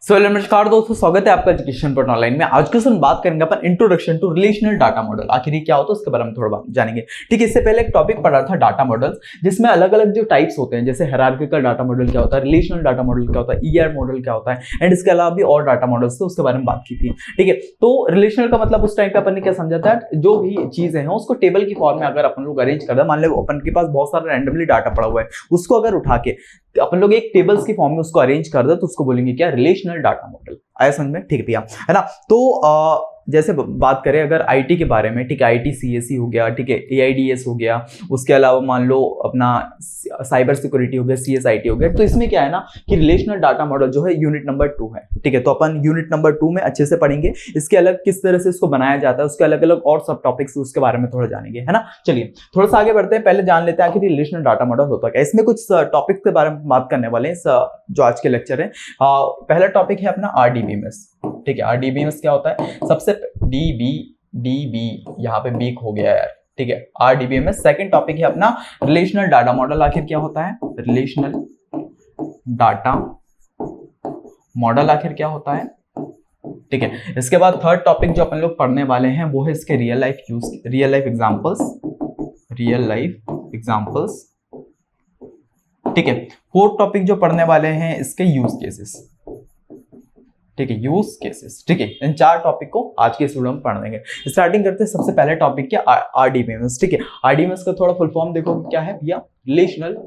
नमस्कार दोस्तों, स्वागत है आपका एजुकेशन पर ऑनलाइन में। आज के हम बात करेंगे अपन introduction to relational data model. आखिर ये क्या होता है उसके बारे में थोड़ा बात जानेंगे। ठीक है, इससे पहले एक टॉपिक पढ़ा था डाटा मॉडल्स, जिसमें अलग अलग जो टाइप्स होते हैं, जैसे हायरार्किकल डाटा मॉडल क्या होता है, रिलेशनल डाटा मॉडल क्या होता है, ईआर मॉडल क्या होता है, एंड इसके अलावा भी और डाटा मॉडल्स थे, उसके बारे में बात की थी। ठीक है, तो रिलेशनल का मतलब उस टाइम पे अपन ने क्या समझा था, जो भी चीजें हैं उसको टेबल की फॉर्म में अगर अपन लोग अरेंज कर दे, मान लो अपन के पास बहुत सारा रैंडमली डाटा पड़ा हुआ है, उसको अगर उठा के अपन लोग एक टेबल्स की फॉर्म में उसको अरेंज कर दे तो उसको बोलेंगे क्या, रिलेशनल डाटा मॉडल। आया समझ में? ठीक है ना। तो जैसे बात करें अगर आईटी के बारे में, ठीक है, आईटी सीएससी हो गया, ठीक है, एआईडीएस हो गया, उसके अलावा मान लो अपना साइबर सिक्योरिटी हो गया, सीएसआईटी हो गया, तो इसमें क्या है ना कि रिलेशनल डाटा मॉडल जो है यूनिट नंबर 2 है। ठीक है, तो अपन यूनिट नंबर 2 में अच्छे से पढ़ेंगे, इसके अलग किस तरह से इसको बनाया जाता है, उसके अलग अलग और सब टॉपिक्स उसके बारे में थोड़ा जानेंगे, है ना। चलिए थोड़ा सा आगे बढ़ते हैं, पहले जान लेते हैं कि रिलेशनल डाटा मॉडल होता क्या है। इसमें कुछ टॉपिक्स के बारे में बात करने वाले हैं जो आज के लेक्चर है। पहला टॉपिक है अपना आरडीबीएमएस। ठीक है, आरडीबीएमएस क्या होता है, सबसे डीबी यहाँ पे बीक हो गया यार। ठीक है, आरडीबीएमएस। सेकंड टॉपिक है अपना रिलेशनल डाटा मॉडल। आखिर क्या होता है रिलेशनल डाटा मॉडल, आखिर क्या होता है। ठीक है, इसके बाद थर्ड टॉपिक जो अपन लोग पढ़ने वाले हैं वो है इसके रियल लाइफ एग्जांपल्स। ठीक है, फोर्थ टॉपिक जो पढ़ने वाले हैं इसके यूज केसेस। ठीक है, यूज केसेस। ठीक है, इन चार टॉपिक को आज के इस वीडियो में पढ़ देंगे। स्टार्टिंग करते हैं सबसे पहले टॉपिक क्या, आरडीबीएमएस। ठीक है, आरडीबीएमएस का थोड़ा फुल फॉर्म देखो क्या है भैया, रिलेशनल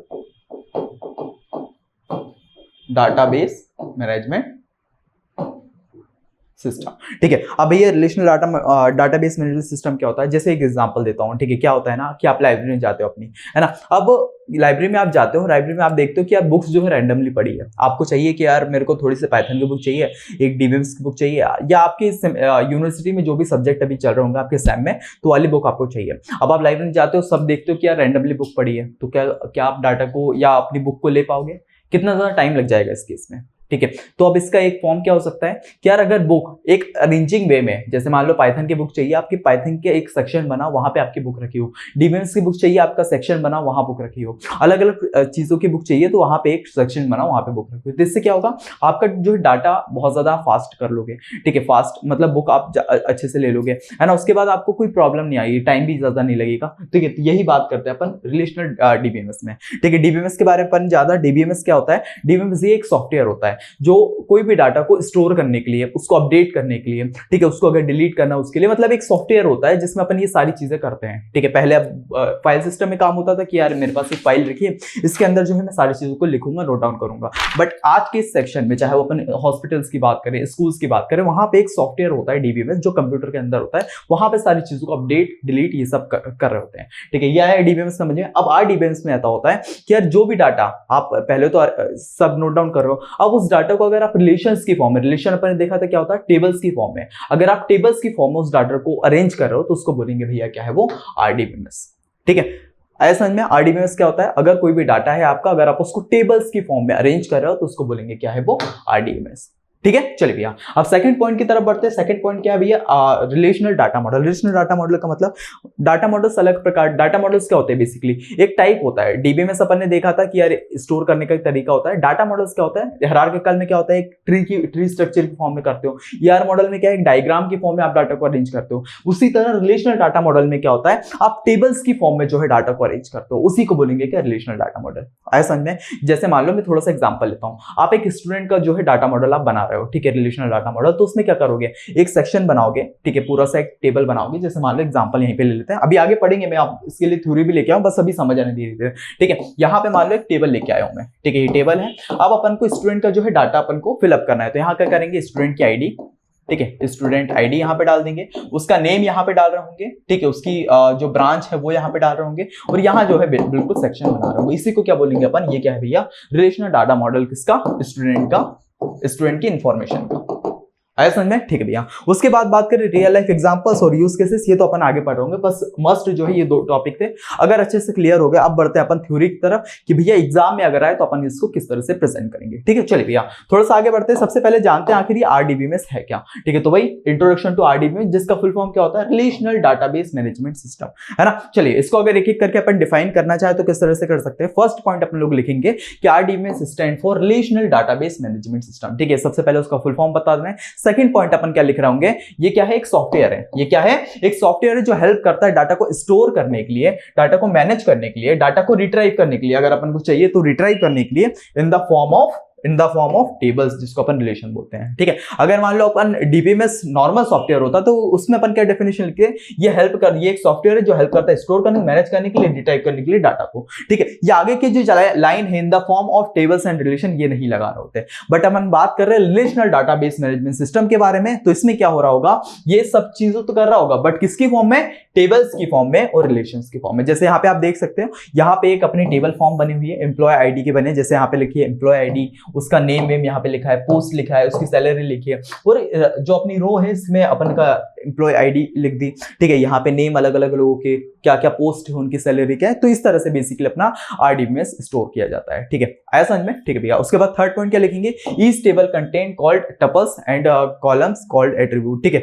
डाटाबेस मैनेजमेंट सिस्टम। ठीक है, अब ये रिलेशनल डाटाबेस मैनेजमेंट सिस्टम क्या होता है, जैसे एक एग्जांपल देता हूं। ठीक है, क्या होता है ना कि आप लाइब्रेरी में जाते हो अपनी, है ना। अब लाइब्रेरी में आप जाते हो, लाइब्रेरी में आप देखते हो कि यार बुक्स जो है रैंडमली पड़ी है, आपको चाहिए कि यार मेरे को थोड़ी सी पाइथन की बुक चाहिए, एक डीबीएमएस की बुक चाहिए, या आपके यूनिवर्सिटी में जो भी सब्जेक्ट अभी चल रहे होंगे आपके सेम में, तो वाली बुक आपको चाहिए। अब आप लाइब्रेरी में जाते हो, सब देखते हो कि यार रैंडमली बुक पड़ी है, तो क्या आप डाटा को या अपनी बुक को ले पाओगे? कितना ज्यादा टाइम लग जाएगा इस केस में। ठीक है, तो अब इसका एक फॉर्म क्या हो सकता है कि यार अगर बुक एक अरेंजिंग वे में, जैसे मान लो पाइथन की बुक चाहिए, आपकी पाइथन के एक सेक्शन बना, वहां पे आपकी बुक रखी हो, डीबीएमएस की बुक चाहिए, आपका सेक्शन बना, वहां बुक रखी हो, अलग अलग चीजों की बुक चाहिए तो वहां पे एक सेक्शन बना, वहां पे बुक रखी हो। तो इससे क्या होगा, आपका जो डाटा बहुत ज्यादा फास्ट कर लोगे। ठीक है, फास्ट मतलब बुक आप अच्छे से ले लोगे, है ना। उसके बाद आपको कोई प्रॉब्लम नहीं आएगी, टाइम भी ज्यादा नहीं लगेगा। ठीक है, तो यही बात करते हैं अपन रिलेशनल डीबीएमएस में। ठीक है, डीबीएमएस के बारे में अपन ज्यादा, डीबीएमएस क्या होता है, डीबीएमएस ये एक सॉफ्टवेयर होता है जो कोई भी डाटा को स्टोर करने के लिए, उसको अपडेट करने के लिए, ठीक है, उसको अगर डिलीट करना उसके लिए, मतलब एक सॉफ्टवेयर होता है जिसमें अपन ये सारी चीजें करते हैं। ठीक है, पहले अब फाइल सिस्टम में काम होता था कि यार मेरे पास एक फाइल रखिए, इसके अंदर जो है मैं सारी चीजों को लिखूंगा, नोट डाउन करूंगा। बट आज के इस सेक्शन में, चाहे वो अपन हॉस्पिटल्स की बात करें, स्कूल्स की बात करें, वहां पे एक सॉफ्टवेयर होता है डीबीएमएस जो कंप्यूटर के अंदर होता है, वहां पे सारी चीजों को अपडेट डिलीट ये सब कर रहे होते हैं। ठीक है, यह है डीबीएमएस, समझिए। अब आरडीबीएमएस में ऐसा होता है कि यार जो भी डाटा आप पहले तो सब नोट डाउन कर रहे हो, अब उस डाटा को अगर आप रिलेशंस की फॉर्म में, रिलेशन अपन ने देखा था क्या होता है, टेबल्स की फॉर्म में, अगर आप टेबल्स की फॉर्म में उस डाटा को अरेंज कर रहे हो तो उसको बोलेंगे भैया क्या है, वो आरडीबीएमएस। ठीक है, ऐसा समझ में। आरडीबीएमएस क्या होता है, अगर कोई भी डाटा है आपका, अगर आप उसको टेबल्स की फॉर्म में अरेंज कर रहे हो तो उसको बोलेंगे क्या है, वो आरडीबीएमएस। ठीक है, चलिए भैया अब सेकंड पॉइंट की तरफ बढ़ते हैं। सेकंड पॉइंट क्या है भैया, relational data model. Relational data model का मतलब, डाटा मॉडल्स अलग प्रकार, डाटा मॉडल्स क्या होते हैं, बेसिकली एक टाइप होता है। डीबीएमएस अपन ने देखा था कि यार स्टोर करने का एक तरीका होता है। डाटा मॉडल्स क्या होता है, हायरार्किकल में क्या होता है, एक ट्री स्ट्रक्चर की फॉर्म में करते हो। ईआर मॉडल में क्या है, एक डायग्राम की फॉर्म में आप डाटा को अरेंज करते हो। उसी तरह रिलेशनल डाटा मॉडल में क्या होता है, आप टेबल्स की फॉर्म में जो है डाटा को अरेंज करते हो, उसी को बोलेंगे क्या, रिलेशनल डाटा मॉडल। ऐसा समझ में। जैसे मान लो मैं थोड़ा सा एग्जांपल लेता हूं, आप एक स्टूडेंट का जो है डाटा मॉडल आप बना रहे हो, ठीक है, रिलेशनल डाटा मॉडल, तो उसमें क्या करोगे, एक सेक्शन बनाओगे, ठीक है, पूरा सा एक टेबल बनाओगे। जैसे मान लो एग्जांपल यहीं पे ले लेते हैं, अभी आगे पढ़ेंगे, मैं आप इसके लिए थ्योरी भी लेके आऊं, बस अभी समझ आने धीरे धीरे। ठीक है, यहाँ पे मान लो एक टेबल लेके आया हूं मैं, ठीक है, ये टेबल है। अब अपन को स्टूडेंट का जो है डाटा अपन को फिलअप करना है, तो यहाँ क्या करेंगे, स्टूडेंट की आईडी, ठीक है, स्टूडेंट आईडी यहाँ पे डाल देंगे, उसका नेम यहाँ पे डाल रहे होंगे, ठीक है, उसकी जो ब्रांच है वो यहाँ पे डाल रहे होंगे, और यहाँ जो है बिल्कुल सेक्शन बना रहे होंगे। इसी को क्या बोलेंगे अपन, ये क्या है भैया, रिलेशनल डाटा मॉडल किसका, स्टूडेंट की इंफॉर्मेशन का। आया समझ में? ठीक है भैया। उसके बाद बात करें रियल लाइफ एग्जांपल्स और यूज केसेस, ये तो अपन आगे पढ़ रहे होंगे, बस मस्ट जो है ये 2 टॉपिक थे। अगर अच्छे से क्लियर हो गया, अब बढ़ते हैं अपन थ्योरी की तरफ कि भैया एग्जाम में अगर आए तो अपन इसको किस तरह से प्रेजेंट करेंगे। ठीक है, चलिए भैया थोड़ा सा आगे बढ़ते हैं। सबसे पहले जानते हैं आखिर ये आरडीबीएमएस है क्या। ठीक है, तो भाई इंट्रोडक्शन टू आरडीबीएमएस, जिसका फुल फॉर्म क्या होता है, रिलेशनल डाटाबेस मैनेजमेंट सिस्टम, है ना। चलिए इसको अगर एक एक करके अपन डिफाइन करना चाहे तो किस तरह से कर सकते हैं। फर्स्ट पॉइंट अपन लोग लिखेंगे कि RDBMS stand for relational database management system. ठीक है, सबसे पहले उसका फुल फॉर्म बता दें। सेकंड पॉइंट अपन क्या लिख रहे होंगे, ये क्या है, एक सॉफ्टवेयर है। ये क्या है, एक सॉफ्टवेयर है जो हेल्प करता है डाटा को स्टोर करने के लिए, डाटा को मैनेज करने के लिए, डाटा को रिट्राइव करने के लिए, अगर अपन को चाहिए तो रिट्राइव करने के लिए in the form of tables, जिसको अपन रिलेशन बोलते हैं। ठीक है, अगर मान लो अपन डीबीएमएस नॉर्मल सॉफ्टवेयर होता तो उसमें अपन क्या डेफिनेशन लिखते हैं, ये एक सॉफ्टवेयर है जो हेल्प करता है स्टोर करने, मैनेज करने के लिए, रिट्राइव करने के लिए डाटा को। ठीक है, ये आगे की जो लाइन है in the form of tables and relation, ये नहीं लगा रहे होते, बट अपन बात कर रहे हैं रिलेशनल डाटाबेस मैनेजमेंट सिस्टम के बारे में। तो इसमें क्या हो रहा होगा, ये सब चीजों तो कर रहा होगा, बट किसकी फॉर्म में, टेबल्स की फॉर्म में और रिलेशंस की फॉर्म में। जैसे यहाँ पे आप देख सकते हो, यहाँ पे एक अपनी टेबल फॉर्म बनी हुई है एम्प्लॉय आईडी के बने, जैसे यहाँ पे लिखिए एम्प्लॉय आईडी, उसका नेम यहाँ पे लिखा है, पोस्ट लिखा है, उसकी सैलरी लिखी है, और जो अपनी रो है इसमें अपन का एम्प्लॉय आईडी लिख दी। ठीक है, यहाँ पे नेम अलग अलग लोगों के, क्या क्या पोस्ट है, उनकी सैलरी क्या है। तो इस तरह से बेसिकली अपना आरडीबीएमएस स्टोर किया जाता है। ठीक है, आया समझ में? ठीक है भैया। उसके बाद थर्ड पॉइंट क्या लिखेंगे, each table contain called tuples and columns called attribute. ठीक है,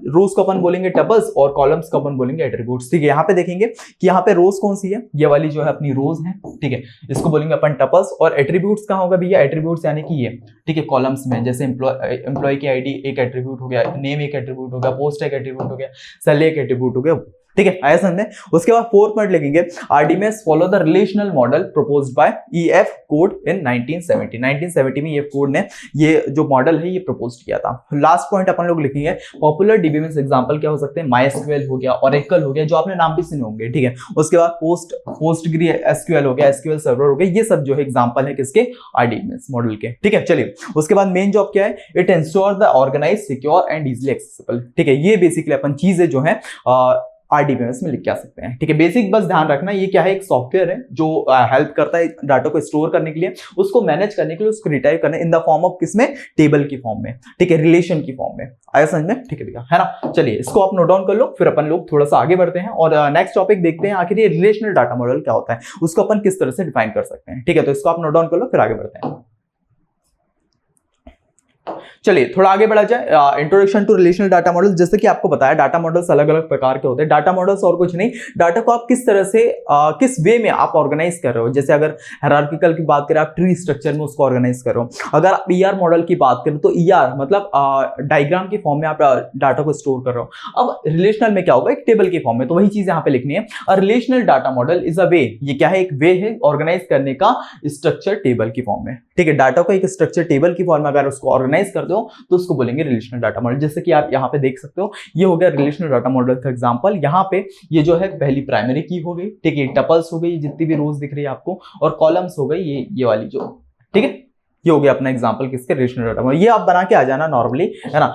रोज को अपन बोलेंगे टपल्स और कॉलम्स को अपन बोलेंगे एट्रीब्यूट्स। ठीक है, यहाँ पे देखेंगे कि यहाँ पे रोज कौन सी है, ये वाली जो है अपनी रोज है। ठीक है, इसको बोलेंगे अपन टपल्स, और एट्रीब्यूट्स कहाँ होगा भैया, एट्रीब्यूट्स यानी कि ये, ठीक है, कॉलम्स में, जैसे एम्प्लॉय की आईडी एक एट्रीब्यूट हो गया, नेम एक एट्रीब्यूट हो गया, पोस्ट एक एट्रीब्यूट हो गया, सैलरी एक एट्रीब्यूट हो गया। ठीक है, आया समझ में? उसके बाद फोर्थ पॉइंट लिखेंगे, RDBMS follow the relational model proposed by E F Codd in 1970। 1970 में ईएफ कोड ने ये जो मॉडल है ये प्रपोज किया था। लास्ट पॉइंट अपन लोग लिखेंगे, पॉपुलर डीबीएमएस एग्जांपल क्या हो सकते हैं, माइस्क्यूएल हो गया, ओरेकल हो गया, जो आपने नाम भी सुने होंगे। ठीक है, उसके बाद पोस्टग्री एसक्यूएल हो गया, एसक्यूएल सर्वर हो गया, ये सब जो है एग्जांपल है किसके, आरडीबीएमएस मॉडल के। ठीक है, चलिए उसके बाद मेन जॉब क्या है, it ensure the organise, secure and easily accessible. ठीक है, ये बेसिकली अपन चीजें जो है आरडीबीएमएस में लिख के आ सकते हैं। ठीक है, बेसिक बस ध्यान रखना, ये क्या है, एक सॉफ्टवेयर है जो हेल्प करता है डाटा को स्टोर करने के लिए, उसको मैनेज करने के लिए, उसको रिट्राइव करने इन द फॉर्म ऑफ किसमें, टेबल की फॉर्म में। ठीक है, रिलेशन की फॉर्म में। आया समझ में? ठीक है भैया, है ना। चलिए इसको आप नोट डाउन कर लो, फिर अपन लोग थोड़ा सा आगे बढ़ते हैं और नेक्स्ट टॉपिक देखते हैं आखिर ये रिलेशनल डाटा मॉडल क्या होता है, उसको अपन किस तरह से डिफाइन कर सकते हैं। ठीक है, तो इसको आप नोट डाउन कर लो, फिर आगे बढ़ते हैं। चलिए थोड़ा आगे बढ़ा जाए, introduction to relational data model. जैसे कि आपको बताया डाटा मॉडल्स अलग अलग प्रकार के होते हैं। डाटा मॉडल्स और कुछ नहीं, डाटा को आप किस तरह से किस वे में आप ऑर्गेनाइज कर रहे हो। जैसे अगर हायरार्किकल की बात करें, आप ट्री स्ट्रक्चर में उसको ऑर्गेनाइज कर रहे हो। अगर आप ईआर मॉडल की बात करें तो ईआर मतलब डायग्राम की फॉर्म में आप डाटा को स्टोर कर रहे हो। अब रिलेशनल में क्या होगा, एक टेबल की फॉर्म में, तो वही चीज यहाँ पे लिखनी है। Relational data model is a way, ये क्या है, एक वे है ऑर्गेनाइज करने का, स्ट्रक्चर टेबल की फॉर्म में। ठीक है, डाटा को एक स्ट्रक्चर टेबल की फॉर्म में अगर उसको ऑर्गेनाइज कर दो तो उसको बोलेंगे रिलेशनल डाटा मॉडल। जैसे कि आप यहाँ पे देख सकते हो, ये हो गया रिलेशनल डाटा मॉडल का एग्जांपल। यहाँ पे ये जो है पहली प्राइमरी की हो गई, ठीक है, टपल्स हो गई, जितनी भी रोज दिख रही है आपको, और कॉलम्स हो गई ये वाली जो, ठीक है, ये हो गया अपना एग्जांपल किसके, रिलेशनल डाटा मॉडल। ये आप बना के आ जाना नॉर्मली, है ना।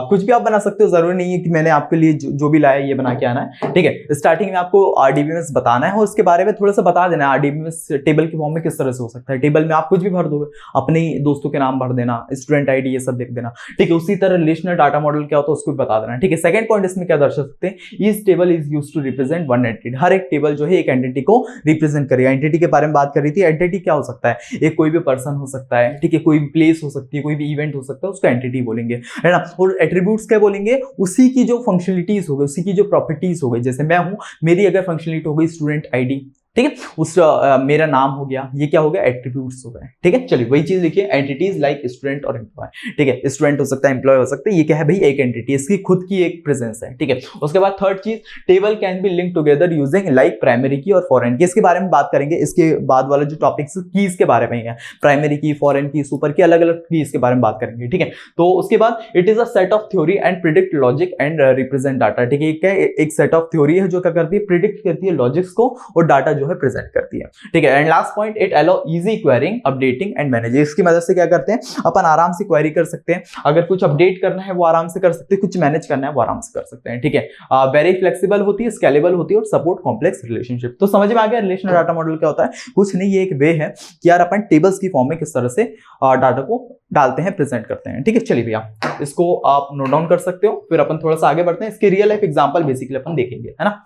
कुछ भी आप बना सकते हो, जरूरी नहीं है कि मैंने आपके लिए जो भी लाया ये बना के आना है। ठीक है, स्टार्टिंग में आपको आरडीबीएमएस बताना है और उसके बारे में थोड़ा सा बता देना है आरडीबीएमएस टेबल की फॉर्म में किस तरह से हो सकता है। टेबल में आप कुछ भी भर दोगे, अपने दोस्तों के नाम भर देना, स्टूडेंट आईडी ये सब लिख देना। ठीक है, उसी तरह रिलेशनल डाटा मॉडल क्या होता है उसको भी बता देना। ठीक है, सेकंड पॉइंट इसमें क्या दर्शा सकते हैं, each table is used to represent one entity. हर एक टेबल जो है एक एंटिटी को रिप्रेजेंट करेगा। एंटिटी के बारे में बात कर रही थी, एंटिटी क्या हो सकता है, एक कोई भी पर्सन हो सकता है, ठीक है, कोई भी प्लेस हो सकती है, कोई भी इवेंट हो सकता है, उसको एंटिटी बोलेंगे, है ना। और एट्रीब्यूट्स क्या बोलेंगे, उसी की जो फंक्शनलिटीज हो गई, उसी की जो प्रॉपर्टीज हो गई। जैसे मैं हूं, मेरी अगर फंक्शनलिटी हो गई स्टूडेंट आईडी, ठीक है, उस मेरा नाम हो गया, ये क्या हो गया, एट्रीब्यूट्स हो गए। ठीक है, चलिए वही चीज लिखिए, एंटिटीज लाइक स्टूडेंट और एम्प्लॉय। ठीक है, स्टूडेंट हो सकता है, एम्प्लॉय हो सकता है, ये क्या है भाई, एक एंटिटी, इसकी खुद की एक प्रेजेंस है। ठीक है, उसके बाद थर्ड चीज, table can be link together using like primary की और फॉरेन की। इसके बारे में बात करेंगे, इसके बाद वाला जो टॉपिक्स कीज के बारे में है, प्राइमरी की, फॉरेन की, सुपर की, अलग अलग कीज के बारे में बात करेंगे। ठीक है, तो उसके बाद it is a set of theory and predict logic and represent data. ठीक है, एक सेट ऑफ थ्योरी है जो क्या करती है, प्रिडिक्ट करती है लॉजिक्स को और डाटा जो है प्रेजेंट करती है, ठीक है। And last point, it allow easy quarrying, updating and managing. इसकी मदद से क्या करते हैं, अपन आराम से क्वेरी कर सकते हैं, अगर कुछ अपडेट करना है वो आराम से कर सकते हैं, कुछ मैनेज करना है वो आराम से कर सकते हैं, ठीक है। वेरी फ्लेक्सिबल होती है, स्केलेबल होती है और सपोर्ट कॉम्प्लेक्स रिलेशनशिप। तो समझ में आ गया रिलेशनल डाटा मॉडल क्या होता है? कुछ नहीं, ये एक वे है कि यार अपन टेबल्स की फॉर्म में किस तरह से डाटा को डालते हैं, प्रेजेंट करते हैं, ठीक है। चलिए भैया, इसको आप नोट डाउन कर सकते हो, फिर अपन थोड़ा सा आगे बढ़ते हैं, इसके रियल लाइफ एग्जांपल बेसिकली अपन देखेंगे, है ना।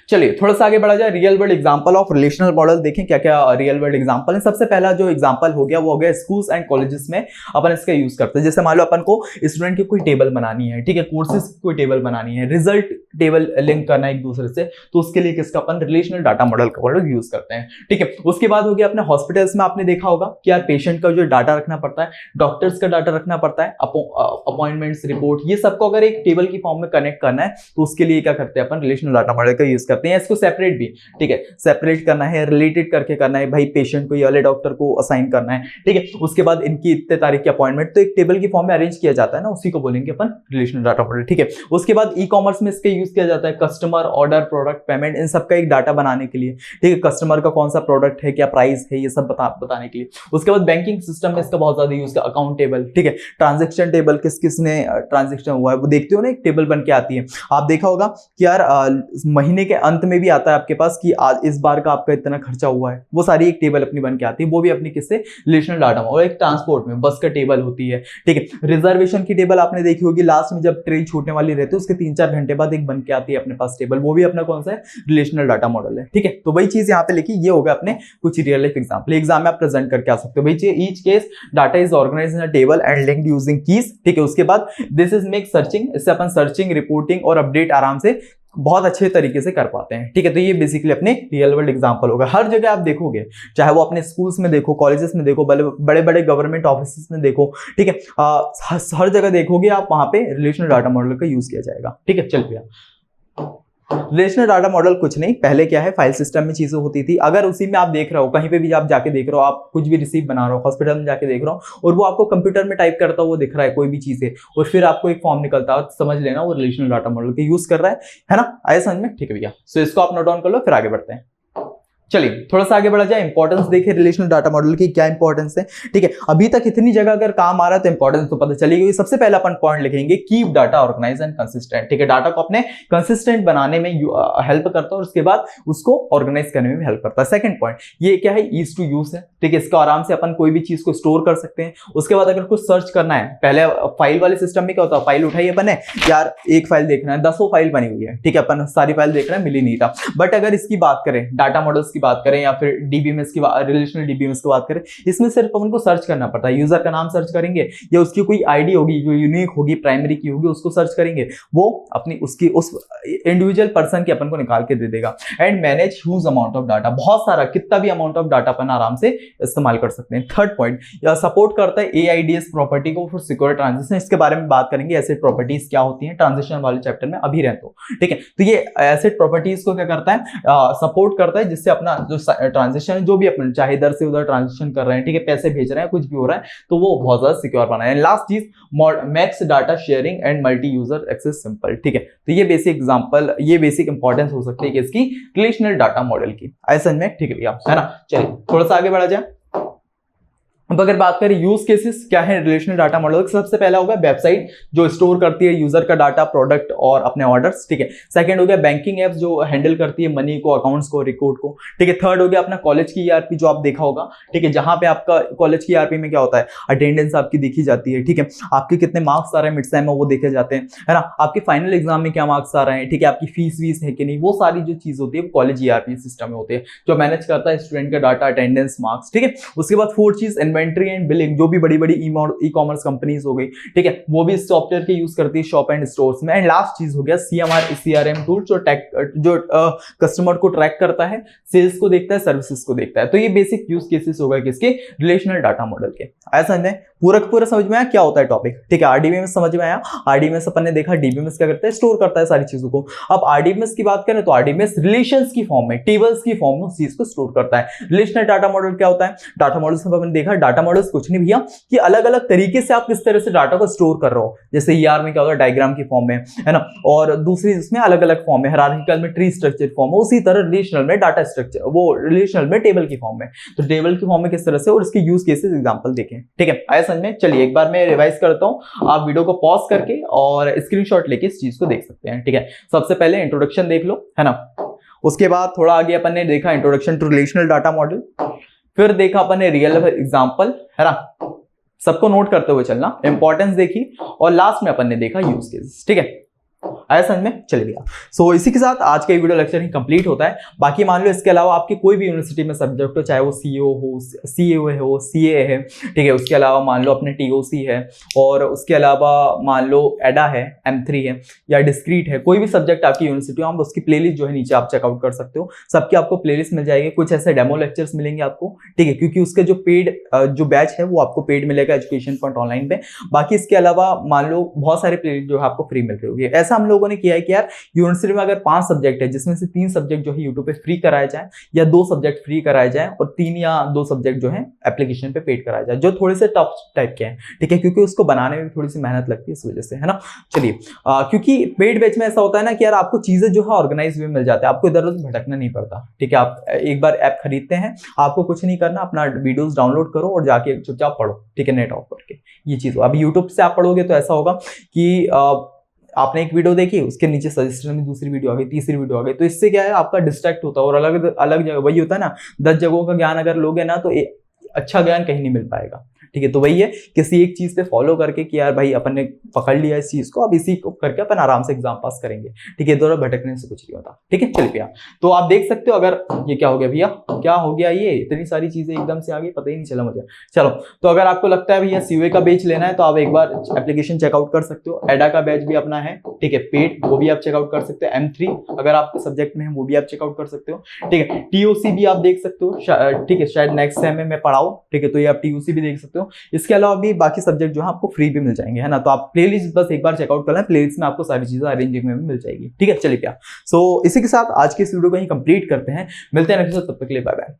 चलिए थोड़ा सा आगे बढ़ा जाए, real world example of relational model देखें क्या क्या रियल वर्ल्ड एग्जांपल है। सबसे पहला जो एग्जांपल हो गया वो हो गया स्कूल्स एंड कॉलेजेस में अपन इसका यूज करते हैं। जैसे मान लो अपन को स्टूडेंट की कोई टेबल बनानी है, ठीक है, कोर्सेज की कोई टेबल बनानी है, रिजल्ट टेबल लिंक करना है एक दूसरे से, तो उसके लिए किसका अपन रिलेशनल डाटा मॉडल का यूज करते हैं, ठीक है। उसके बाद हो गया अपने हॉस्पिटल्स में आपने देखा होगा कि यार पेशेंट का जो डाटा रखना पड़ता है, डॉक्टर्स का डाटा रखना पड़ता है, अपॉइंटमेंट्स, रिपोर्ट, ये सबको अगर एक टेबल की फॉर्म में कनेक्ट करना है तो उसके लिए क्या करते हैं अपन रिलेशनल डाटा मॉडल का यूज करते हैं। इसको सेपरेट भी, ठीक है, सेपरेट करना है, रिलेटेड करके करना है, भाई पेशेंट को ये वाले डॉक्टर को असाइन करना है, ठीक है। उसके बाद इनकी इतने तारीख की अपॉइंटमेंट, तो एक टेबल की फॉर्म में अरेंज किया जाता है ना, उसी को बोलेंगे अपन रिलेशनल डाटा मॉडल, ठीक है। उसके बाद ई कॉमर्स में इसका यूज किया जाता है, कस्टमर, ऑर्डर, प्रोडक्ट, पेमेंट, इन सबका एक डाटा बनाने के लिए, ठीक है। कस्टमर का कौन सा प्रोडक्ट है, क्या प्राइस है, ये सब बताने के लिए। उसके बाद बैंकिंग सिस्टम में इसका बहुत ज्यादा यूज है, अकाउंट टेबल, ठीक है, ट्रांजेक्शन टेबल, किस किसने ट्रांजेक्शन हुआ है वो देखते हो ना, एक टेबल बन के आती है। आप देखा होगा कि यार महीने के अंत में भी आता है आपके पास कि आज इस बार का आपका इतना खर्चा हुआ है, वो सारी एक टेबल अपनी बन के आती है, वो भी अपनी किससे रिलेशनल डाटा। और एक ट्रांसपोर्ट में बस का टेबल होती है, ठीक है। रिजर्वेशन की टेबल आपने देखी होगी, लास्ट में जब ट्रेन छूटने वाली रहती है उसके 3-4 घंटे बाद एक बन के आती है अपने पास टेबल, वो भी अपना कौन सा है, रिलेशनल डाटा मॉडल है, ठीक है। तो वही चीज यहाँ पे लिखी, ये होगा अपने कुछ रियल लाइफ एग्जांपल, एग्जाम में आप प्रेजेंट करके आ सकते हो। भाई each case data is organised in a table and linked using keys, ठीक है। उसके बाद दिस इज मेक सर्चिंग, इससे अपन सर्चिंग, रिपोर्टिंग और अपडेट आराम से बहुत अच्छे तरीके से कर पाते हैं, ठीक है। तो ये बेसिकली अपने रियल वर्ल्ड एग्जांपल होगा। हर जगह आप देखोगे, चाहे वो अपने स्कूल्स में देखो, कॉलेजेस में देखो, बड़े बड़े गवर्नमेंट ऑफिस में देखो, ठीक है, हर जगह देखोगे आप, वहां पे रिलेशनल डाटा मॉडल का यूज किया जाएगा, ठीक है। चल भैया, रिलेशनल डाटा मॉडल कुछ नहीं, पहले क्या है, फाइल सिस्टम में चीजें होती थी। अगर उसी में आप देख रहे हो, कहीं पे भी आप जाके देख रहे हो, आप कुछ भी रिसीव बना रहे हो, हॉस्पिटल में जाके देख रहे हो और वो आपको कंप्यूटर में टाइप करता हुआ दिख रहा है कोई भी चीजें, और फिर आपको एक फॉर्म निकलता है, समझ लेना वो रिलेशनल डाटा मॉडल का यूज कर रहा है ना। आया समझ में? ठीक है भैया, सो इसको आप नोट डाउन कर लो, फिर आगे बढ़ते हैं। चलिए थोड़ा सा आगे बढ़ा जाए, इंपॉर्टेंस देखें रिलेशनल डाटा मॉडल की, क्या इंपॉर्टेंस है, ठीक है। अभी तक इतनी जगह अगर काम आ रहा है तो इंपॉर्टेंस तो पता चली गई। सबसे पहला अपन पॉइंट लिखेंगे, keep data organise and consistent, ठीक है। डाटा को अपने कंसिस्टेंट बनाने में हेल्प करता है और उसके बाद उसको ऑर्गेनाइज करने में भी हेल्प करता है। सेकंड पॉइंट ये क्या है, ईज टू यूज है, ठीक है। इसको आराम से अपन कोई भी चीज को स्टोर कर सकते हैं। उसके बाद अगर कुछ सर्च करना है, पहले फाइल वाले सिस्टम में क्या होता है, फाइल उठाई अपन ने, यार एक फाइल देखना है, 10 फाइल बनी हुई है, ठीक है, अपन सारी फाइल देख रहे हैं, मिली नहीं था। बट अगर इसकी बात करें, डाटा मॉडल्स की बात करें या फिर डीबीएमएस की रिलेशनल डीबीएमएस की बात करें, इसमें सिर्फ अपन को सर्च करना पड़ता है, यूजर का नाम सर्च करेंगे या उसकी कोई आईडी होगी जो यूनिक होगी, प्राइमरी की होगी, उसको सर्च करेंगे, वो अपनी उसकी उस इंडिविजुअल पर्सन की अपन को निकाल के दे देगा। And manage huge amount of data, बहुत सारा, कितना भी अमाउंट ऑफ डाटा अपन आराम से इस्तेमाल कर सकते हैं। थर्ड पॉइंट, सपोर्ट करता है एआईडीएस प्रॉपर्टी को फॉर सिक्योर ट्रांजेक्शन। इसके बारे में बात करेंगे, एसेट प्रॉपर्टीज क्या होती हैं ट्रांजेक्शन वाले चैप्टर में, अभी रहते हो, ठीक है। तो ये एसेट प्रॉपर्टीज को क्या करता है, सपोर्ट करता है, जिससे अपना जो ट्रांजेक्शन है, जो भी अपन चाहे इधर से उधर ट्रांजेक्शन कर रहे हैं, ठीक है, पैसे भेज रहे हैं, कुछ भी हो रहा है, तो वो बहुत ज्यादा सिक्योर बना है। लास्ट चीज, max data sharing and multi user access simple, ठीक है। तो ये बेसिक एग्जांपल, ये बेसिक इंपॉर्टेंस हो सकती है इसकी रिलेशनल डाटा मॉडल की, ऐसा में, ठीक है भैया, है ना। चलिए थोड़ा सा आगे बढ़ा जाए। अब अगर बात करें यूज केसेस क्या है रिलेशनल डाटा मॉडल, सबसे पहला होगा वेबसाइट जो स्टोर करती है यूजर का डाटा, प्रोडक्ट और अपने ऑर्डर्स, ठीक है। सेकंड हो गया बैंकिंग एप्स जो हैंडल करती है मनी को, अकाउंट्स को, रिकॉर्ड को, ठीक है। थर्ड हो गया अपना कॉलेज की ईआरपी जो आप देखा होगा, ठीक है, जहां पे आपका कॉलेज की ईआरपी में क्या होता है, अटेंडेंस आपकी देखी जाती है, ठीक है, आपके कितने मार्क्स आ रहे हैं मिड सेम में वो देखे जाते हैं, है ना, आपके फाइनल एग्जाम में क्या मार्क्स आ रहे हैं, ठीक है, आपकी फीस वीस है कि नहीं, वो सारी जो चीज होती है वो कॉलेज ईआरपी सिस्टम में होती है, जो मैनेज करता है स्टूडेंट का डाटा, अटेंडेंस, मार्क्स, ठीक है। उसके बाद फोर्थ चीज इन्वेंट्री एंड बिलिंग, जो भी बड़ी बड़ी ई कॉमर्स कंपनीज हो गई, ठीक है, वो भी इस सॉफ्टवेयर के यूज करती है शॉप एंड स्टोर्स में। एंड लास्ट चीज हो गया सीआरएम टूल जो कस्टमर को ट्रैक करता है, सेल्स को देखता है, सर्विसेज को देखता है। तो ये बेसिक यूज केसेस होगा किसके, रिलेशनल डाटा मॉडल के। ऐसा नहीं पूरा समझ में आया क्या होता है टॉपिक, ठीक है। आरडीबीएमएस समझ में आया, आरडीबीएमएस अपन ने देखा, डीबीएमएस क्या करता है, स्टोर करता है सारी चीजों को। अब आरडीबीएमएस की बात करें तो आरडीबीएमएस रिलेशंस की फॉर्म में, टेबल्स की फॉर्म में चीज को स्टोर करता है। रिलेशनल डाटा मॉडल क्या होता है, डाटा मॉडल में अपन देखा डाटा मॉडल्स कुछ नहीं भैया कि अलग अलग तरीके से आप किस तरह से डाटा को स्टोर कर रहे हो। जैसे ER में क्या होगा, डायग्राम की फॉर्म में, है ना, और दूसरी इसमें अलग अलग फॉर्म में, हायरार्किकल में ट्री स्ट्रक्चर फॉर्म में, उसी तरह रिलेशनल में डाटा स्ट्रक्चर, वो रिलेशनल में टेबल की फॉर्म में। तो टेबल की फॉर्म में किस तरह से, और इसके यूज केसेस एग्जांपल देखें। ठीक है, आया समझ में? चलिए एक बार मैं रिवाइज करता हूं, आप वीडियो को पॉज करके और स्क्रीनशॉट लेके इस चीज को देख सकते हैं। ठीक है, सबसे पहले इंट्रोडक्शन देख लो, है ना, उसके बाद थोड़ा आगे अपन ने देखा introduction to relational data model, फिर देखा अपन ने रियल एग्जांपल, है ना, सबको नोट करते हुए चलना, इंपॉर्टेंस देखी, और लास्ट में अपन ने देखा यूज केस। ठीक है, आया समझ में? चलिए भैया, सो इसी के साथ आज का वीडियो लेक्चर ही कंप्लीट होता है। बाकी मान लो इसके अलावा आपके कोई भी यूनिवर्सिटी में सब्जेक्ट हो, चाहे वो सीओ हो, सीए हो, सीए है, ठीक है, उसके अलावा मान लो अपने टीओसी है, और उसके अलावा मान लो एडा है, M3 है, या डिस्क्रीट है, कोई भी सब्जेक्ट आपकी यूनिवर्सिटी हो, आप उसकी प्लेलिस्ट जो है नीचे आप चेकआउट कर सकते हो। सबकी आपको प्लेलिस्ट मिल जाएगी, कुछ ऐसे डेमो लेक्चर्स मिलेंगे आपको, ठीक है, क्योंकि उसके जो पेड जो बैच है वो आपको पेड मिलेगा एजुकेशन पॉइंट ऑनलाइन पे। बाकी इसके अलावा मान लो बहुत सारे प्लेलिस्ट जो है आपको फ्री मिल रही होगी। ऐसा हम लोगों ने किया है कि यार यूनिवर्सिटी में अगर 5 सब्जेक्ट है, जिसमें से 3 सब्जेक्ट जो है यूट्यूब पे फ्री कराए जाए, या 2 सब्जेक्ट फ्री कराए जाए, और 3 या 2 सब्जेक्ट जो है एप्लीकेशन पे पेड कराए जाए, जो थोड़े से टफ टाइप के हैं। ठीक है, क्योंकि उसको बनाने में थोड़ी सी मेहनत लगती है, इस वजह से, है ना। चलिए, क्योंकि पेड बैच में ऐसा होता है ना कि यार आपको चीजें जो है ऑर्गेनाइज वे मिल जाता है, आपको इधर उधर भटकना नहीं पड़ता। ठीक है, आप एक बार ऐप खरीदते हैं, आपको कुछ नहीं करना, अपना वीडियोस डाउनलोड करो और जाके चुपचाप पढ़ो। ठीक है, नेट ऑफ करके, ये चीज। अभी यूट्यूब से आप पढ़ोगे तो ऐसा होगा कि आपने एक वीडियो देखी, उसके नीचे सजेशन में दूसरी वीडियो आ गई, तीसरी वीडियो आ गई, तो इससे क्या है, आपका डिस्ट्रैक्ट होता है, और अलग अलग जगह वही होता है ना, 10 जगहों का ज्ञान अगर लोगे ना तो अच्छा ज्ञान कहीं नहीं मिल पाएगा। ठीक है, तो वही है, किसी एक चीज पे फॉलो करके कि यार भाई अपन ने पकड़ लिया इस चीज को, अब इसी को करके अपन आराम से एग्जाम पास करेंगे। ठीक है, दोनों भटकने से कुछ नहीं होता। ठीक है, चलिए भैया, तो आप देख सकते हो, अगर ये क्या हो गया भैया, क्या हो गया, ये इतनी सारी चीजें एकदम से आ गई, पता ही नहीं चला मुझे। चलो, तो अगर आपको लगता है भैया सीओए का बैच लेना है, तो आप एक बार एप्लीकेशन चेकआउट कर सकते हो। एडा का बैच भी अपना है, ठीक है, पेड, वो भी आप चेकआउट कर सकते हो। M3 अगर आपके सब्जेक्ट में है, वो भी आप चेकआउट कर सकते हो। ठीक है, TOC भी आप देख सकते हो, ठीक है, शायद नेक्स्ट सेम में मैं पढ़ाऊं। ठीक है, तो ये आप TOC भी देख सकते हो। इसके अलावा भी बाकी सब्जेक्ट जो है आपको फ्री भी मिल जाएंगे, है ना। तो आप प्लेलिस्ट बस एक बार चेकआउट कर लें, प्लेलिस्ट में आपको सारी चीजें अरेंजिंग में भी मिल जाएगी। ठीक है, चलिए क्या, सो इसी के साथ आज के इस वीडियो को ही कंप्लीट करते हैं, मिलते हैं नेक्स्ट, तब तक के लिए बाय बाय।